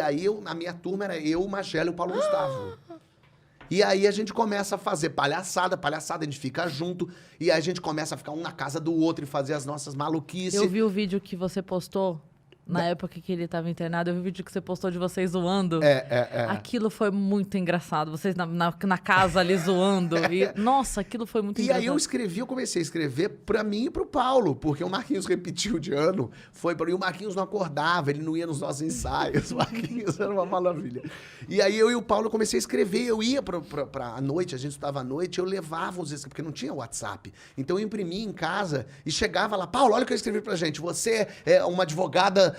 aí, a minha turma era eu, o Magelo e o Paulo Gustavo. E aí a gente começa a fazer palhaçada, a gente fica junto, e aí a gente começa a ficar um na casa do outro e fazer as nossas maluquices. Eu vi o vídeo que você postou na época que ele estava internado, eu vi o vídeo que você postou de vocês zoando. Aquilo foi muito engraçado. Vocês na casa ali zoando. Nossa, aquilo foi muito engraçado. E aí eu comecei a escrever pra mim e pro Paulo, porque o Marquinhos repetiu de ano, e o Marquinhos não acordava, ele não ia nos nossos ensaios, o Marquinhos era uma maravilha. E aí eu e o Paulo comecei a escrever, eu ia à noite, a gente estudava à noite, eu levava os escritos, porque não tinha WhatsApp. Então eu imprimia em casa e chegava lá, Paulo, olha o que eu escrevi pra gente, você é uma advogada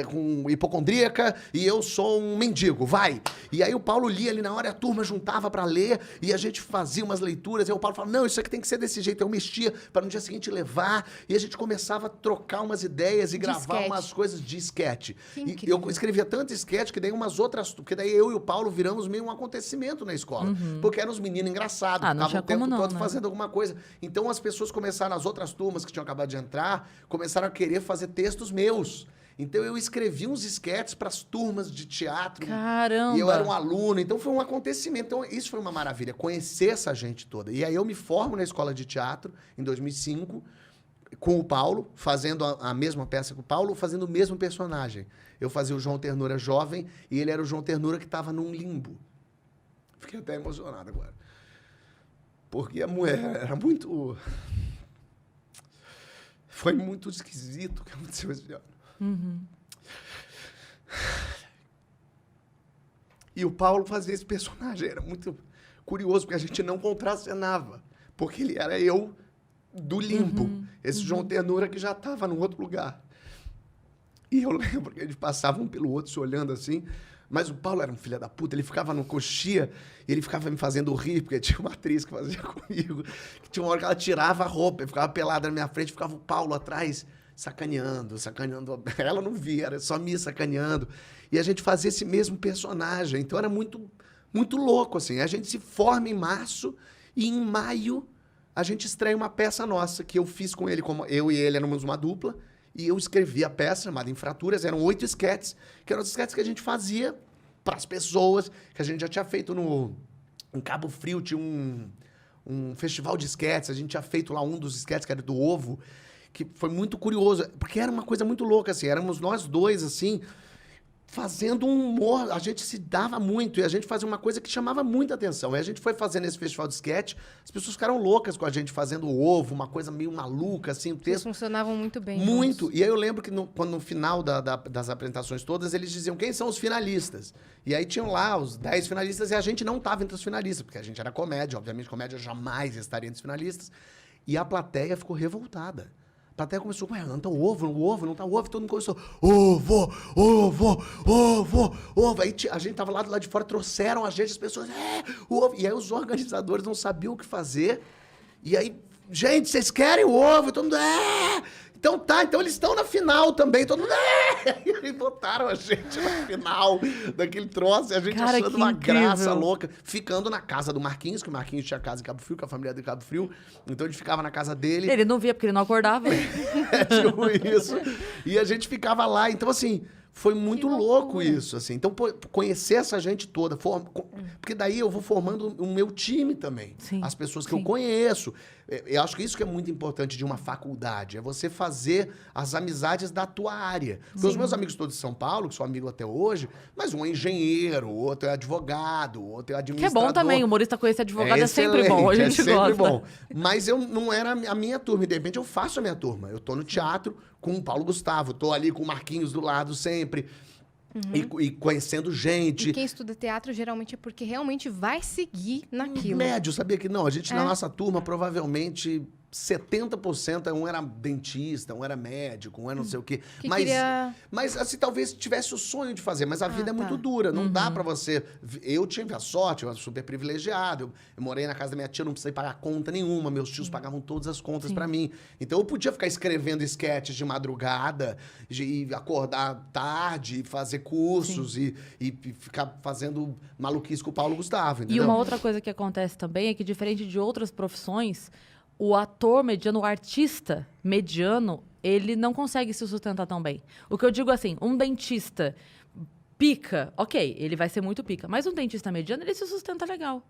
com hipocondríaca e eu sou um mendigo, vai. E aí o Paulo lia ali na hora, a turma juntava pra ler e a gente fazia umas leituras, e o Paulo falava, não, isso aqui tem que ser desse jeito, eu mexia para no dia seguinte levar, e a gente começava a trocar umas ideias e gravar umas coisas de esquete. E eu escrevia tanto esquete que daí porque daí eu e o Paulo viramos meio um acontecimento na escola, porque eram os meninos engraçados, ficavam o tempo todo fazendo alguma coisa. Então as pessoas começaram, as outras turmas que tinham acabado de entrar, começaram a querer fazer textos meus. Então eu escrevi uns esquetes para as turmas de teatro. Caramba! E eu era um aluno, então foi um acontecimento. Então isso foi uma maravilha, conhecer essa gente toda. E aí eu me formo na escola de teatro em 2005 com o Paulo, fazendo a mesma peça que o Paulo, fazendo o mesmo personagem. Eu fazia o João Ternura jovem e ele era o João Ternura que estava num limbo. Fiquei até emocionado agora. Porque a mulher era muito... Foi muito esquisito o que aconteceu esse ano. E o Paulo fazia esse personagem, era muito curioso, porque a gente não contracenava, porque ele era eu do limbo, esse João Ternura que já estava num outro lugar. E eu lembro que eles passavam um pelo outro se olhando assim, mas o Paulo era um filho da puta, ele ficava no coxia, e ele ficava me fazendo rir, porque tinha uma atriz que fazia comigo, que tinha uma hora que ela tirava a roupa, ficava pelada na minha frente, ficava o Paulo atrás, sacaneando. Ela não via, era só me sacaneando. E a gente fazia esse mesmo personagem. Então era muito, muito louco, assim. A gente se forma em março e em maio a gente estreia uma peça nossa que eu fiz com ele, como eu e ele éramos uma dupla, e eu escrevi a peça chamada Infraturas. Eram 8 esquetes, que eram os esquetes que a gente fazia para as pessoas, que a gente já tinha feito em Cabo Frio, tinha um festival de esquetes, a gente tinha feito lá um dos esquetes que era do ovo, que foi muito curioso, porque era uma coisa muito louca, assim, éramos nós dois, assim, fazendo um humor, a gente se dava muito, e a gente fazia uma coisa que chamava muita atenção, e a gente foi fazendo esse festival de sketch, as pessoas ficaram loucas com a gente fazendo o ovo, uma coisa meio maluca, assim, o texto... Eles funcionavam muito bem. Muito, e aí eu lembro que quando no final das apresentações todas, eles diziam quem são os finalistas, e aí tinham lá os 10 finalistas, e a gente não estava entre os finalistas, porque a gente era comédia, obviamente comédia jamais estaria entre os finalistas, e a plateia ficou revoltada. A plateia começou, ué, não tá o ovo, não tá o ovo, todo mundo começou, ovo, ovo, ovo, ovo. Aí a gente tava lá do lado de fora, trouxeram a gente, as pessoas, o ovo. E aí os organizadores não sabiam o que fazer. E aí, gente, vocês querem o ovo? E todo mundo, então tá, então eles estão na final também, todo mundo, E aí botaram a gente na final daquele troço, e a gente achando uma graça louca, ficando na casa do Marquinhos, que o Marquinhos tinha casa em Cabo Frio, com a família de Cabo Frio, então a gente ficava na casa dele. Ele não via porque ele não acordava. Tipo isso. E a gente ficava lá, então assim... Foi muito louco isso, assim. Então, conhecer essa gente toda, porque daí eu vou formando o meu time também. Sim, as pessoas que eu conheço. Eu acho que isso que é muito importante de uma faculdade, é você fazer as amizades da tua área. Porque os meus amigos todos de São Paulo, que sou amigo até hoje, mas um é engenheiro, o outro é advogado, o outro é administrador. Que é bom também, humorista conhecer advogado é sempre bom, a gente sempre gosta. Bom. Mas eu não era a minha turma, e de repente eu faço a minha turma. Eu tô no teatro com o Paulo Gustavo, tô ali com o Marquinhos do lado sempre. E conhecendo gente. E quem estuda teatro geralmente é porque realmente vai seguir naquilo. Médio, sabia que não? A gente, na nossa turma, provavelmente 70% um era dentista, um era médico, um era não sei o quê. Mas assim, talvez tivesse o sonho de fazer, mas a vida é muito dura. Não dá pra você... Eu tive a sorte, eu era super privilegiado. Eu morei na casa da minha tia, não precisei pagar conta nenhuma. Meus tios pagavam todas as contas pra mim. Então eu podia ficar escrevendo esquetes de madrugada, e acordar tarde, e fazer cursos, e ficar fazendo maluquice com o Paulo Gustavo, entendeu? E uma outra coisa que acontece também é que, diferente de outras profissões, o ator mediano, o artista mediano, ele não consegue se sustentar tão bem. O que eu digo assim, um dentista pica, ok, ele vai ser muito pica. Mas um dentista mediano, ele se sustenta legal.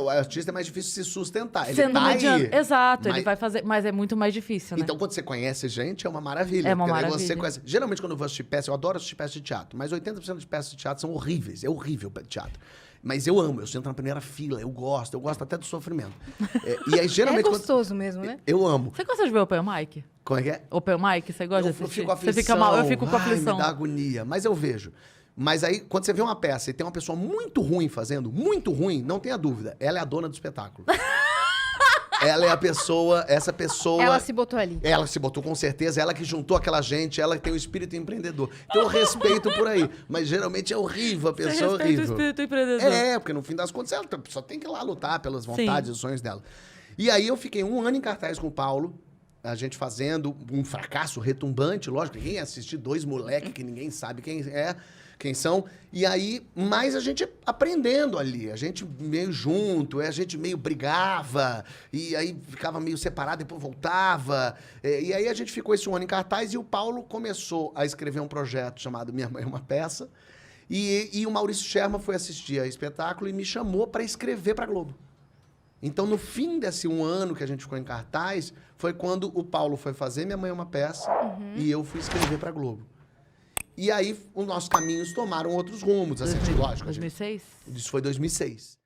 O artista é mais difícil se sustentar. Ele Sendo tá mediano. aí, Exato, ele vai fazer, mas é muito mais difícil, né? Então, quando você conhece gente, é uma maravilha. É uma porque daí maravilha. Você conhece... Geralmente, quando eu vou assistir peça, eu adoro assistir peça de teatro, mas 80% de peças de teatro são horríveis. É horrível o teatro. Mas eu amo, eu sento na primeira fila, eu gosto até do sofrimento. E aí, geralmente... É gostoso mesmo, né? Eu amo. Você gosta de ver o Open Mic? Como é que é? Open Mic, você gosta de Eu assistir? fico com aflição. Você fica mal, eu fico com aflição. Me dá agonia, mas eu vejo. Mas aí, quando você vê uma peça e tem uma pessoa muito ruim fazendo, muito ruim, não tenha dúvida, ela é a dona do espetáculo. Ela é a pessoa, essa pessoa... Ela se botou ali. Ela se botou, com certeza. Ela que juntou aquela gente, ela que tem o espírito empreendedor. Então eu respeito por aí. Mas geralmente é horrível, a pessoa é horrível. o espírito empreendedor. Porque no fim das contas ela só tem que ir lá lutar pelas vontades e sonhos dela. E aí eu fiquei 1 ano em cartaz com o Paulo, a gente fazendo um fracasso retumbante, lógico, ninguém ia assistir 2 moleques que ninguém sabe quem são. E aí, mais a gente aprendendo ali, a gente meio junto, a gente meio brigava, e aí ficava meio separado, depois voltava. E aí a gente ficou esse 1 ano em cartaz e o Paulo começou a escrever um projeto chamado Minha Mãe é uma Peça. E o Maurício Sherman foi assistir ao espetáculo e me chamou para escrever para a Globo. Então, no fim desse 1 ano que a gente ficou em cartaz, foi quando o Paulo foi fazer Minha Mãe é uma Peça e eu fui escrever para a Globo. E aí, os nossos caminhos tomaram outros rumos. Assim, lógico. 2006? Isso foi 2006.